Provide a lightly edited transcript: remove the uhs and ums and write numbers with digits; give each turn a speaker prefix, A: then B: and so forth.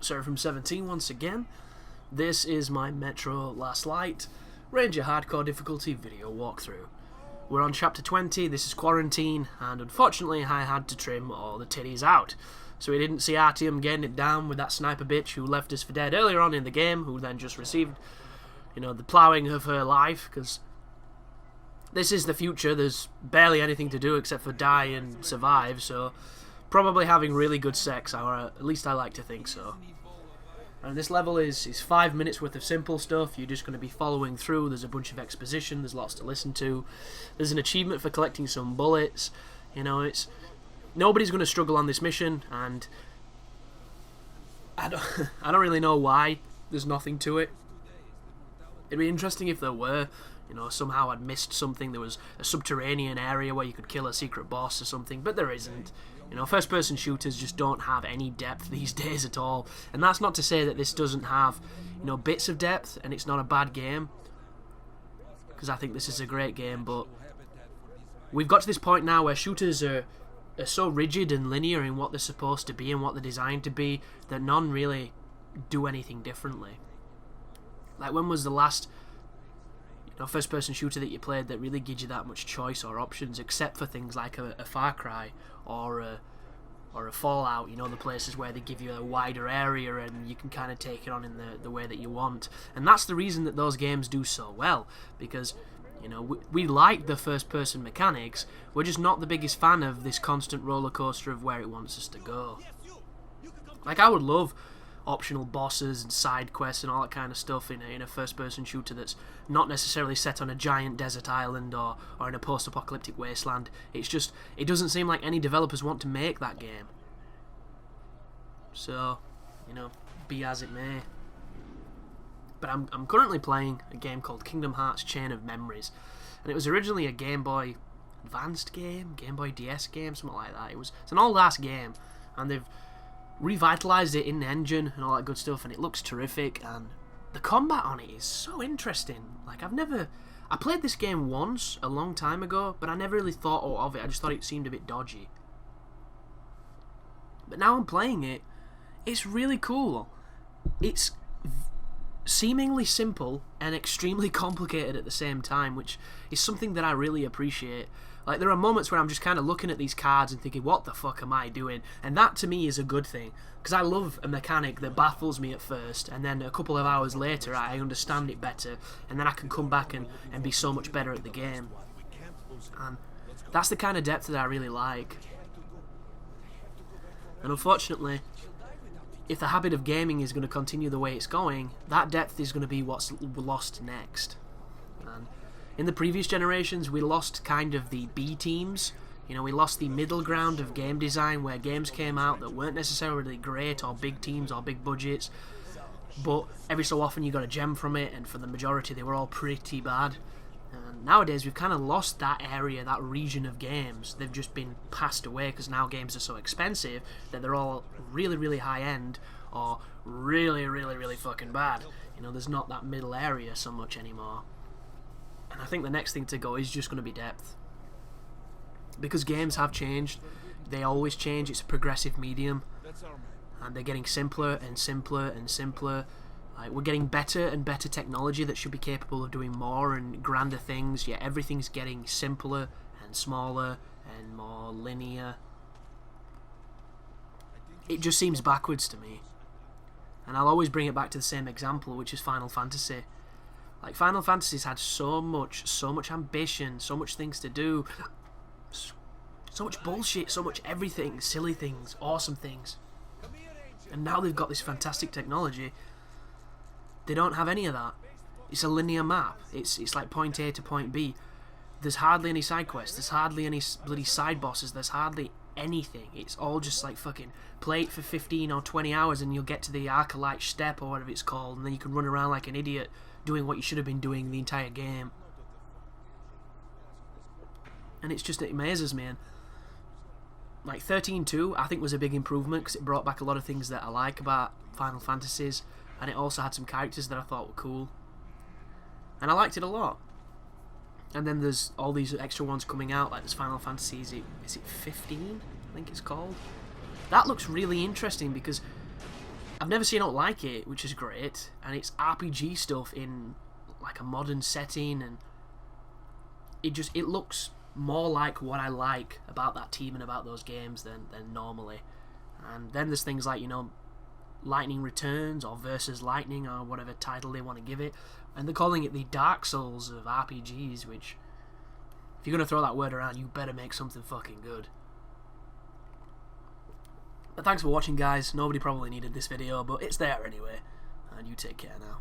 A: Sorry from 17 once again. This is my Metro Last Light Ranger Hardcore difficulty video walkthrough. We're on chapter 20, this is Quarantine, and unfortunately I had to trim all the titties out. So we didn't see Artyom getting it down with that sniper bitch who left us for dead earlier on in the game, who then just received, the ploughing of her life, because this is the future. There's barely anything to do except for die and survive, so probably having really good sex, or at least I like to think so. And this level is 5 minutes worth of simple stuff. You're just going to be following through. There's a bunch of exposition, there's lots to listen to. There's an achievement for collecting some bullets. Nobody's going to struggle on this mission, and I don't really know why there's nothing to it. It'd be interesting if there were. Somehow I'd missed something. There was a subterranean area where you could kill a secret boss or something, but there isn't. First-person shooters just don't have any depth these days at all. And that's not to say that this doesn't have, bits of depth, and it's not a bad game, because I think this is a great game, but we've got to this point now where shooters are so rigid and linear in what they're supposed to be and what they're designed to be, that none really do anything differently. Like, when was the last first-person shooter that you played that really gives you that much choice or options, except for things like a Far Cry or a Fallout, the places where they give you a wider area and you can kind of take it on in the way that you want. And that's the reason that those games do so well, because we like the first-person mechanics, we're just not the biggest fan of this constant roller coaster of where it wants us to go. Like, I would love optional bosses and side quests and all that kind of stuff in a first-person shooter that's not necessarily set on a giant desert island or in a post-apocalyptic wasteland. It's just, it doesn't seem like any developers want to make that game. So, be as it may. But I'm currently playing a game called Kingdom Hearts Chain of Memories, and it was originally a Game Boy Advanced game, Game Boy DS game, something like that. It's an old-ass game, and they've revitalized it in the engine and all that good stuff, and it looks terrific, and the combat on it is so interesting. Like, I played this game once a long time ago, but I never really thought of it. I just thought it seemed a bit dodgy. But now I'm playing it, it's really cool. It's seemingly simple and extremely complicated at the same time, which is something that I really appreciate. Like, there are moments where I'm just kind of looking at these cards and thinking, what the fuck am I doing? And that, to me, is a good thing, because I love a mechanic that baffles me at first, and then a couple of hours later I understand it better, and then I can come back and be so much better at the game. And that's the kind of depth that I really like. And unfortunately, if the habit of gaming is going to continue the way it's going, that depth is going to be what's lost next. And in the previous generations, we lost kind of the B teams. We lost the middle ground of game design, where games came out that weren't necessarily great, or big teams, or big budgets, but every so often you got a gem from it, and for the majority they were all pretty bad. And nowadays we've kind of lost that area, that region of games. They've just been passed away, because now games are so expensive that they're all really, really high end, or really, really, really fucking bad. There's not that middle area so much anymore. And I think the next thing to go is just going to be depth. Because games have changed. They always change. It's a progressive medium. And they're getting simpler and simpler and simpler. We're getting better and better technology that should be capable of doing more and grander things, yet everything's getting simpler and smaller and more linear. It just seems backwards to me. And I'll always bring it back to the same example, which is Final Fantasy. Like, Final Fantasy's had so much ambition, so much things to do, so much bullshit, so much everything, silly things, awesome things. And now they've got this fantastic technology. They don't have any of that. It's a linear map. It's like point A to point B. There's hardly any side quests. There's hardly any bloody side bosses. There's hardly anything. It's all just like fucking play it for 15 or 20 hours and you'll get to the Arcalite Steppe or whatever it's called, and then you can run around like an idiot doing what you should have been doing the entire game. And it amazes me. And like 13.2 I think was a big improvement, because it brought back a lot of things that I like about Final Fantasies, and it also had some characters that I thought were cool, and I liked it a lot. And then there's all these extra ones coming out, like this Final Fantasy, is it 15? I think it's called. That looks really interesting, because I've never seen anyone like it, which is great, and it's RPG stuff in like a modern setting, and it looks more like what I like about that team and about those games than normally. And then there's things like, you know, Lightning Returns or Versus Lightning or whatever title they want to give it, and they're calling it the Dark Souls of RPGs, which, if you're going to throw that word around, you better make something fucking good. But thanks for watching, guys. Nobody probably needed this video, but it's there anyway, and you take care now.